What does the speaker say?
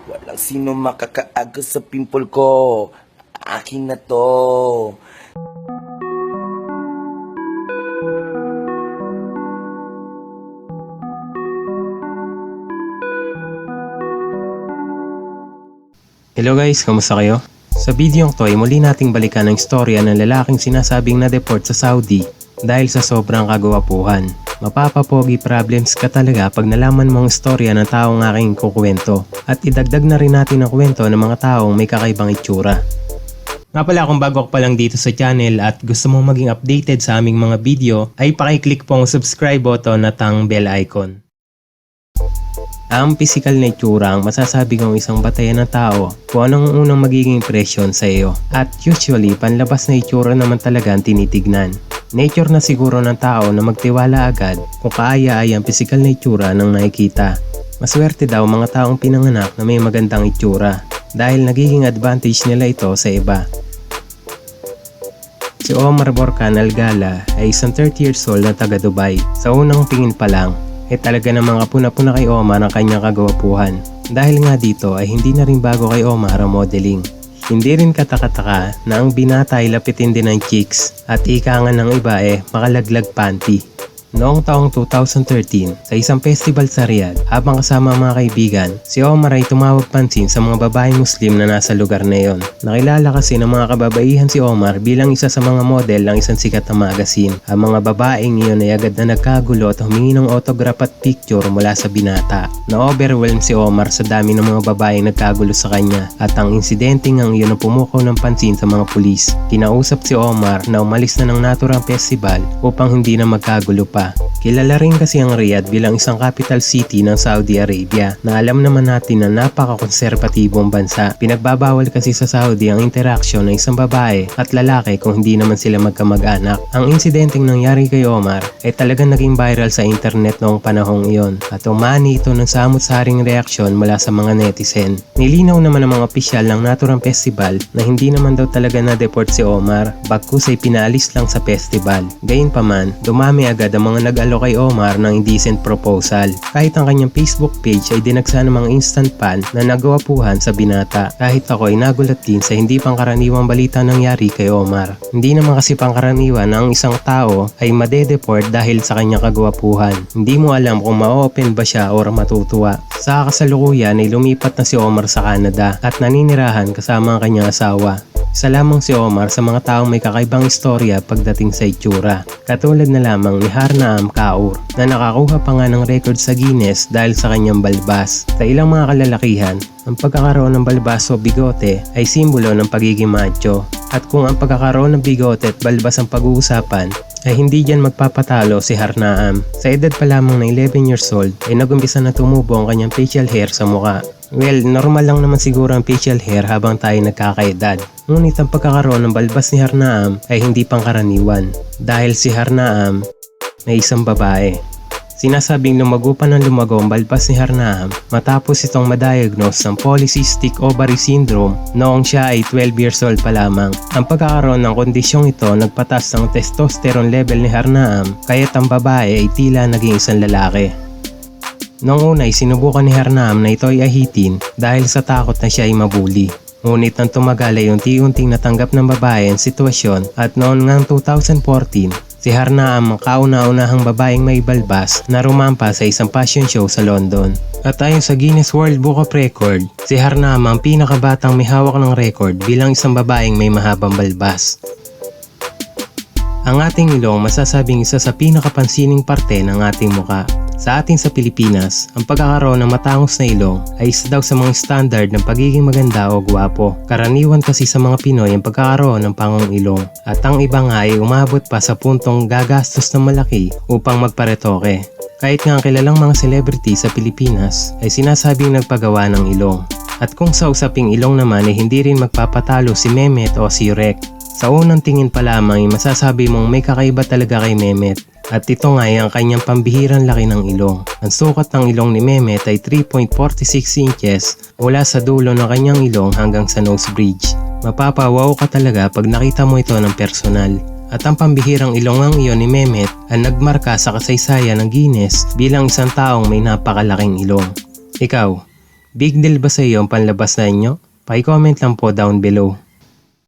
Walang sino makakaagos sa pimple ko. Akin na to. Hello guys, kamusta kayo? Sa video to ay muli nating balikan ang istorya ng lalaking sinasabing na-deport sa Saudi dahil sa sobrang kagwapuhan. Mapapapogi problems ka talaga pag nalaman mo ang istorya ng taong aking kukwento. At idagdag na rin natin ang kwento ng mga taong may kakaibang itsura. Nga pala kung bago ka pa lang dito sa channel at gusto mong maging updated sa aming mga video ay pakiclick po ang subscribe button at ang bell icon. Ang physical na itsura ang masasabi kong isang batayan ng tao kung anong unang magiging impression sa iyo. At usually, panlabas na itsura naman talaga ang tinitignan. Nature na siguro ng tao na magtiwala agad kung kaaya-aya ang physical na itsura ng nakikita. Maswerte daw mga taong pinanganak na may magandang itsura dahil nagiging advantage nila ito sa iba. Si Omar Borkan Algala ay isang 30 years old na taga Dubai. Sa unang tingin pa lang, ay talaga namang kapuna-puna kay Omar ang kanyang kagwapuhan. Dahil nga dito ay hindi na rin bago kay Omar ang modeling. Hindi rin katakataka na ang binata ay lapitin din ng cheeks at ikangan ng iba makalaglag panty. Noong taong 2013, sa isang festival sa Riyadh, habang kasama ang mga kaibigan, si Omar ay tumawag pansin sa mga babaeng Muslim na nasa lugar na iyon. Nakilala kasi ng mga kababaihan si Omar bilang isa sa mga model ng isang sikat na magazine. Ang mga babaeng iyon ay agad na nagkagulo at humingi ng autograph at picture mula sa binata. Na-overwhelm si Omar sa dami ng mga babaeng nagkagulo sa kanya at ang insidenteng ang iyon ang pumukaw ng pansin sa mga pulis. Kinausap si Omar na umalis na ng naturang festival upang hindi na magkagulo pa. Kilala rin kasi ang Riyadh bilang isang capital city ng Saudi Arabia na alam naman natin na napaka-konserbatibong bansa. Pinagbabawal kasi sa Saudi ang interaksyon ng isang babae at lalaki kung hindi naman sila magkamag-anak. Ang insidenteng nangyari kay Omar ay talagang naging viral sa internet noong panahong iyon at umani ito ng samot-saring reaksyon mula sa mga netizen. Nilinaw naman ng mga opisyal ng naturang festival na hindi naman daw talaga na-deport si Omar, bagkus ay pinaalis lang sa festival. Gayunpaman, dumami agad ang mga nag-alok kay Omar ng indecent proposal. Kahit ang kanyang Facebook page ay dinagsa ng mga instant fan na nagwapuhan sa binata. Kahit ako ay nagulat din sa hindi pangkaraniwang balita nangyari kay Omar. Hindi naman kasi pangkaraniwan na ang isang tao ay madedeport dahil sa kanyang kagwapuhan. Hindi mo alam kung ma-open ba siya or matutuwa. Sa kasalukuyan ay lumipat na si Omar sa Canada at naninirahan kasama ang kanyang asawa. Isa lamang si Omar sa mga taong may kakaibang istorya pagdating sa itsura. Katulad na lamang ni Harnaam Kaur na nakakuha pa nga ng record sa Guinness dahil sa kanyang balbas. Sa ilang mga kalalakihan, ang pagkakaroon ng balbas o bigote ay simbolo ng pagiging macho. At kung ang pagkakaroon ng bigote at balbas ang pag-uusapan, ay hindi dyan magpapatalo si Harnaam. Sa edad pa lamang na 11 years old ay nagumpisa na tumubo ang kanyang facial hair sa muka. Well, normal lang naman siguro ang facial hair habang tayo nagkakaedad. Ngunit ang pagkakaroon ng balbas ni Harnaam ay hindi pangkaraniwan dahil si Harnaam ay isang babae. Sinasabing lumago pa ng lumago ang balbas ni Harnaam matapos itong madiagnose ng polycystic ovary syndrome noong siya ay 12 years old pa lamang. Ang pagkakaroon ng kondisyong ito nagpatas ng testosterone level ni Harnaam kaya't ang babae ay tila naging isang lalaki. Noong una ay sinubukan ni Harnaam na ito ay ahitin dahil sa takot na siya ay mabuli. Ngunit nang tumagal ay unti-unting natanggap ng babae ang sitwasyon at noon ngang 2014, si Harnaam ang kauna-unahang babaeng may balbas na rumampa sa isang fashion show sa London. At ayon sa Guinness World Book of Record, si Harnaam ang pinakabatang may hawak ng record bilang isang babaeng may mahabang balbas. Ang ating ilong masasabing isa sa pinakapansining parte ng ating muka. Sa atin sa Pilipinas, ang pagkakaroon ng matangos na ilong ay isa daw sa mga standard ng pagiging maganda o gwapo. Karaniwan kasi sa mga Pinoy ang pagkakaroon ng pangong ilong. At ang iba nga ay umabot pa sa puntong gagastos ng malaki upang magparetoke. Kahit nga ang kilalang mga celebrity sa Pilipinas ay sinasabing nagpagawa ng ilong. At kung sa usaping ilong naman ay hindi rin magpapatalo si Mehmet o si Yurek. Sa unang tingin pa lamang ay masasabi mong may kakaiba talaga kay Mehmet. At ito nga ay ang kanyang pambihirang laki ng ilong. Ang sukat ng ilong ni Mehmet ay 3.46 inches mula sa dulo ng kanyang ilong hanggang sa nose bridge. Mapapawaw ka talaga pag nakita mo ito ng personal. At ang pambihirang ilongang iyon ni Mehmet ang nagmarka sa kasaysayan ng Guinness bilang isang taong may napakalaking ilong. Ikaw, Big deal ba sa iyo ang panlabas na inyo? Paki-comment lang po down below.